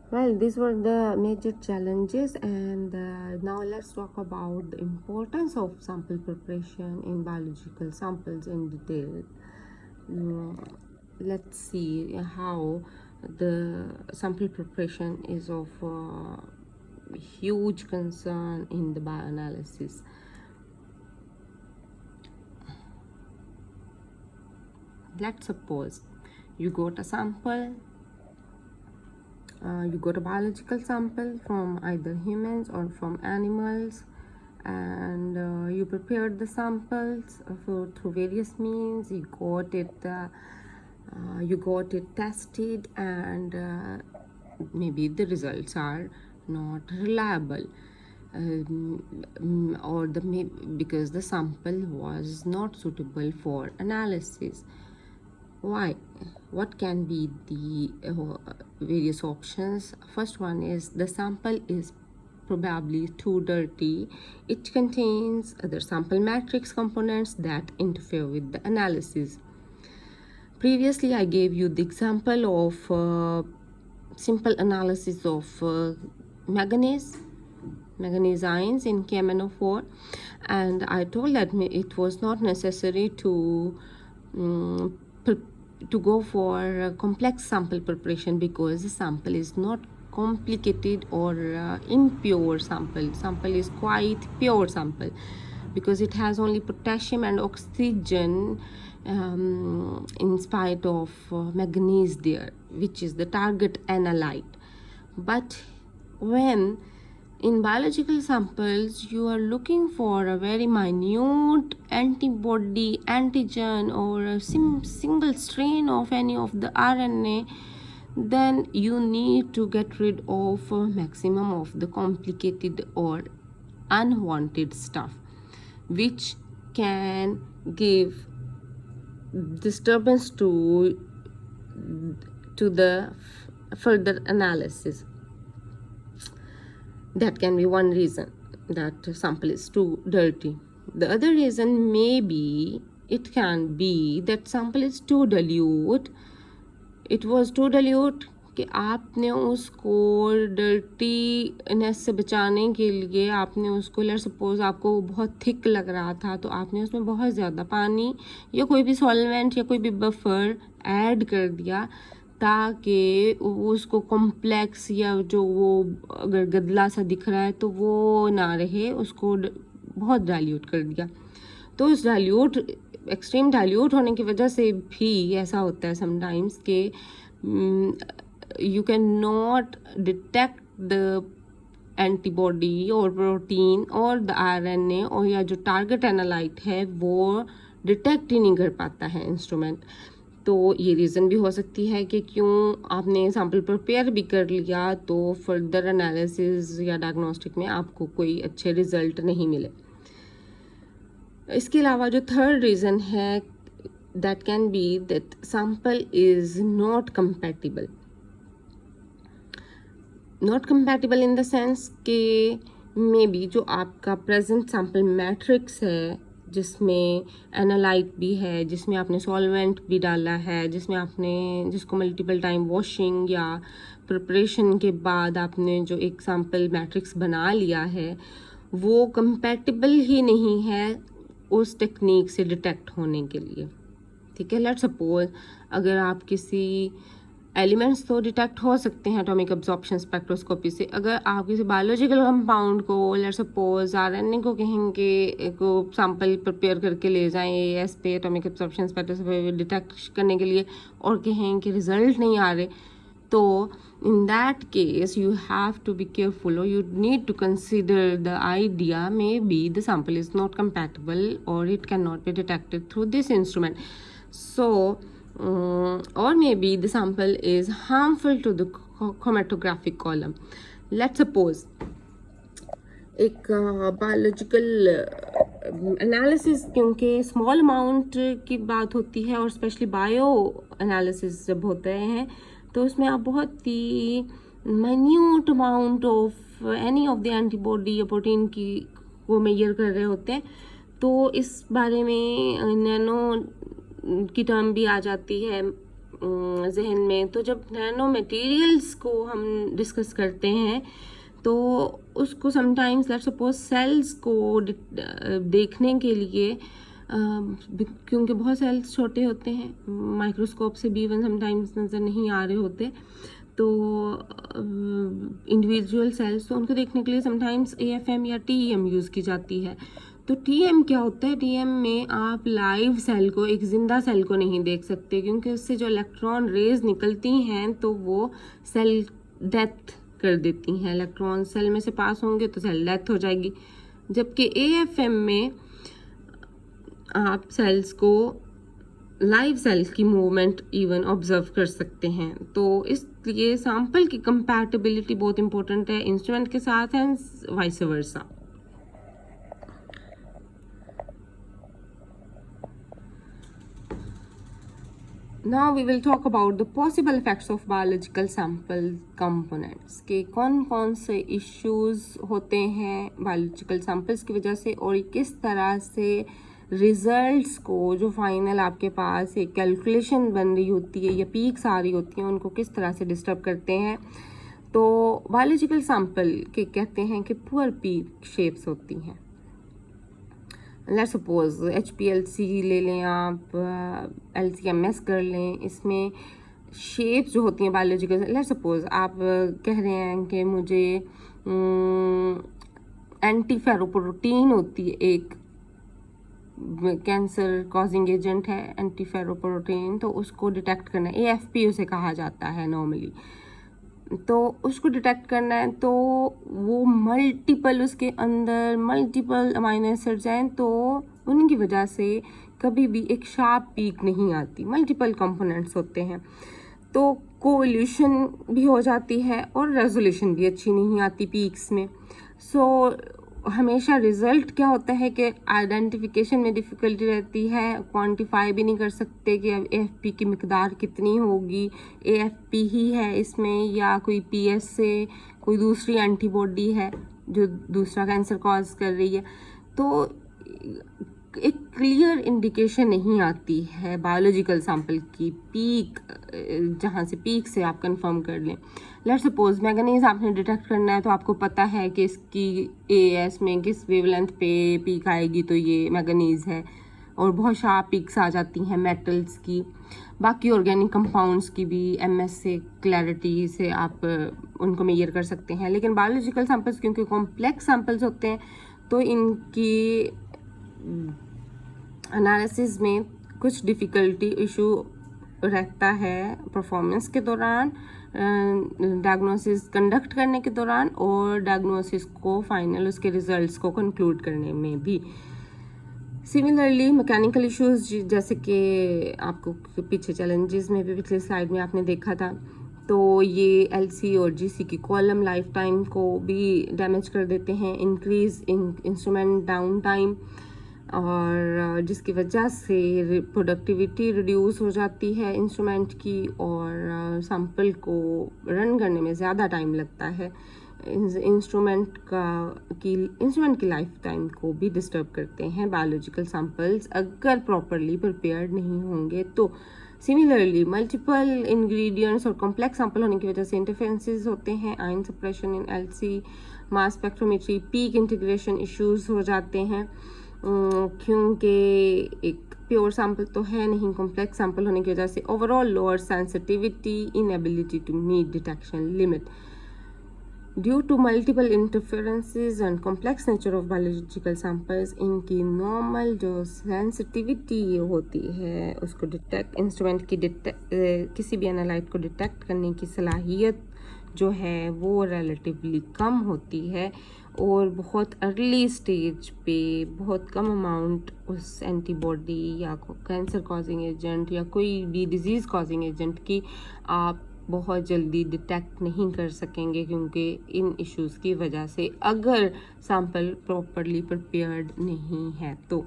Well, these were the major challenges, and now let's talk about the importance of sample preparation in biological samples in detail. Mm, let's see how the sample preparation is of huge concern in the bioanalysis. Let's suppose you got a sample, you got a biological sample from either humans or from animals, and you prepared the samples through various means. You got it tested, and maybe the results are not reliable, or because the sample was not suitable for analysis. Why? What can be the various options? First one is the sample is probably too dirty. It contains other sample matrix components that interfere with the analysis. Previously, I gave you the example of simple analysis of manganese ions in KMnO4, and I told that it was not necessary to go for complex sample preparation because the sample is not complicated or impure sample is quite pure sample because it has only potassium and oxygen in spite of manganese there, which is the target analyte. But when in biological samples you are looking for a very minute antibody, antigen, or a single strain of any of the RNA, then you need to get rid of a maximum of the complicated or unwanted stuff, which can give disturbance to the further analysis. That can be one reason that sample is too dirty. The other reason it can be that sample is too dilute. It was too dilute कि आपने उसको dirtiness से बचाने के लिए आपने उसको, let's suppose आपको बहुत थिक लग रहा था तो आपने उसमें बहुत ज़्यादा पानी या कोई भी सॉल्वेंट या कोई भी बफर ऐड कर दिया ताकि उसको कॉम्प्लेक्स या जो वो अगर गदला सा दिख रहा है तो वो ना रहे, उसको बहुत डाइल्यूट कर दिया। तो उस एक्सट्रीम डाइल्यूट होने की वजह से भी ऐसा होता है समटाइम्स कि you cannot detect the antibody or protein or the RNA और या जो टारगेट एनालाइट है वो डिटेक्ट ही नहीं कर पाता है इंस्ट्रूमेंट। तो ये रीज़न भी हो सकती है कि क्यों आपने सैम्पल प्रिपेयर भी कर लिया तो फर्दर एनालिसिस या डायग्नोस्टिक में आपको कोई अच्छे रिजल्ट नहीं मिले। इसके अलावा जो थर्ड रीज़न है that can be that sample is not compatible in the sense कि मे बी जो आपका प्रेजेंट सैम्पल मैट्रिक्स है जिसमें एनालाइट भी है, जिसमें आपने सॉल्वेंट भी डाला है, जिसको मल्टीपल टाइम वॉशिंग या प्रिपरेशन के बाद आपने जो एक सैम्पल मैट्रिक्स बना लिया है वो कंपैटिबल ही नहीं है उस टेक्निक से डिटेक्ट होने के लिए। ठीक है, लेट्स सपोज अगर आप किसी एलिमेंट्स तो डिटेक्ट हो सकते हैं एटॉमिक अब्जॉर्प्शन स्पेक्ट्रोस्कोपी से, अगर आप किसी बायोलॉजिकल कंपाउंड को लेट्स सपोज आरएनए को कहेंगे को सैम्पल प्रिपेयर करके ले जाएं एएस पे एटॉमिक अब्जॉर्प्शन स्पेक्ट्रोस्कोपी डिटेक्ट करने के लिए और कहें कि रिजल्ट नहीं आ रहे, तो in that case you have to be careful or you need to consider the idea maybe the sample is not compatible or it cannot be detected through this instrument. So or maybe the sample is harmful to the chromatographic column. Let's suppose एक biological analysis क्योंकि small amount की बात होती है और specially bio analysis जब होते हैं तो उसमें आप बहुत ही minute amount of any of the antibody या प्रोटीन को मेजर कर रहे होते हैं, तो इस बारे में नैनो की टर्म भी आ जाती है जहन में, तो जब नैनो मटेरियल्स को हम डिस्कस करते हैं तो उसको समटाइम्स लेट्स सपोज सेल्स को देखने के लिए क्योंकि बहुत सेल्स छोटे होते हैं, माइक्रोस्कोप से भी इवन समटाइम्स नज़र नहीं आ रहे होते, तो इंडिविजुअल सेल्स, तो उनको देखने के लिए समटाइम्स AFM या TEM यूज़ की जाती है। तो TEM क्या होता है? TEM में आप लाइव सेल को, एक जिंदा सेल को नहीं देख सकते, क्योंकि उससे जो इलेक्ट्रॉन रेज निकलती हैं तो वो सेल डेथ कर देती हैं। इलेक्ट्रॉन सेल में से पास होंगे तो सेल डेथ हो जाएगी। जबकि AFM में आप सेल्स को, लाइव सेल्स की मूवमेंट इवन ऑब्जर्व कर सकते हैं। तो इसलिए सैंपल की कंपैटिबिलिटी बहुत इंपॉर्टेंट है इंस्ट्रूमेंट के साथ and vice versa. Now we will talk about the possible effects of biological sample components, के कौन कौन से issues होते हैं biological samples की वजह से, और किस तरह से रिजल्ट्स को, जो फाइनल आपके पास एक कैलकुलेशन बन रही होती है या पीक्स आ रही होती हैं, उनको किस तरह से डिस्टर्ब करते हैं। तो बायोलॉजिकल सैंपल के कहते हैं कि पुअर पीक शेप्स होती हैं। लेट्स सपोज HPLC ले लें आप, LC-MS कर लें, इसमें शेप्स जो होती हैं बायोलॉजिकल, लेट्स सपोज आप कह रहे हैं कि मुझे एंटीफेरोप्रोटीन होती है, एक कैंसर कॉजिंग एजेंट है एंटीफेरोप्रोटीन, तो उसको डिटेक्ट करना है, AFP उसे कहा जाता है नॉर्मली। तो उसको डिटेक्ट करना है तो वो मल्टीपल, उसके अंदर मल्टीपल अमाइनो एसिड्स हैं, तो उनकी वजह से कभी भी एक शार्प पीक नहीं आती, मल्टीपल कंपोनेंट्स होते हैं, तो कोवोल्यूशन भी हो जाती है और रेजोल्यूशन भी अच्छी नहीं आती पीक्स में। सो हमेशा रिजल्ट क्या होता है कि आइडेंटिफिकेशन में डिफ़िकल्टी रहती है, क्वांटिफाई भी नहीं कर सकते कि AFP की मिकदार कितनी होगी, AFP ही है इसमें या कोई PS से कोई दूसरी एंटीबॉडी है जो दूसरा कैंसर कॉज कर रही है। तो एक क्लियर इंडिकेशन नहीं आती है बायोलॉजिकल सैंपल की पीक, जहाँ से पीक से आप कंफर्म कर लें। लेट्स सपोज मैंगनीज आपने डिटेक्ट करना है, तो आपको पता है कि इसकी AS में किस वेवलेंथ पे पीक आएगी, तो ये मैंगनीज है, और बहुत शार्प पीक्स आ जाती हैं मेटल्स की। बाकी ऑर्गेनिक कंपाउंड्स की भी MS से, क्लैरिटी से आप उनको मेजर कर सकते हैं। लेकिन बायोलॉजिकल सैंपल्स क्योंकि कॉम्प्लेक्स सैंपल्स होते हैं, तो इनकी एनालिसिस में कुछ डिफ़िकल्टी इशू रहता है परफॉर्मेंस के दौरान, डायग्नोसिस कंडक्ट करने के दौरान, और डायग्नोसिस को फाइनल उसके रिजल्ट्स को कंक्लूड करने में भी। सिमिलरली मैकेनिकल इश्यूज, जैसे कि आपको पीछे चैलेंजेस में भी पिछले स्लाइड में आपने देखा था, तो ये LC और GC की कॉलम लाइफ टाइम को भी डैमेज कर देते हैं, increase in instrument down time, और जिसकी वजह से प्रोडक्टिविटी रिड्यूस हो जाती है इंस्ट्रूमेंट की, और सैंपल को रन करने में ज़्यादा टाइम लगता है। इंस्ट्रूमेंट की लाइफ टाइम को भी डिस्टर्ब करते हैं बायोलॉजिकल सैंपल्स अगर प्रॉपरली प्रिपेयर्ड नहीं होंगे तो। सिमिलरली मल्टीपल इंग्रेडिएंट्स और कॉम्प्लेक्स सैंपल होने की वजह से इंटरफेरेंसेस होते हैं, आयन सप्रेशन इन LC, mass spectrometry, peak integration issues हो जाते हैं, क्योंकि एक प्योर सैंपल तो है नहीं, कॉम्प्लेक्स सैंपल होने की वजह से overall lower sensitivity, inability to meet detection limit. Due to multiple interferences and complex nature of biological samples, इनकी नॉर्मल जो सेंसिटिविटी होती है उसको डिटेक्ट, इंस्ट्रूमेंट की किसी भी एनालाइट को डिटेक्ट करने की सलाहियत जो है वो रिलेटिवली कम होती है, और बहुत अर्ली स्टेज पे बहुत कम अमाउंट उस एंटीबॉडी या कैंसर कॉजिंग एजेंट या कोई भी डिजीज़ कॉजिंग एजेंट की आप बहुत जल्दी डिटेक्ट नहीं कर सकेंगे, क्योंकि इन इश्यूज़ की वजह से अगर सैंपल प्रॉपरली प्रिपेयर्ड नहीं है तो।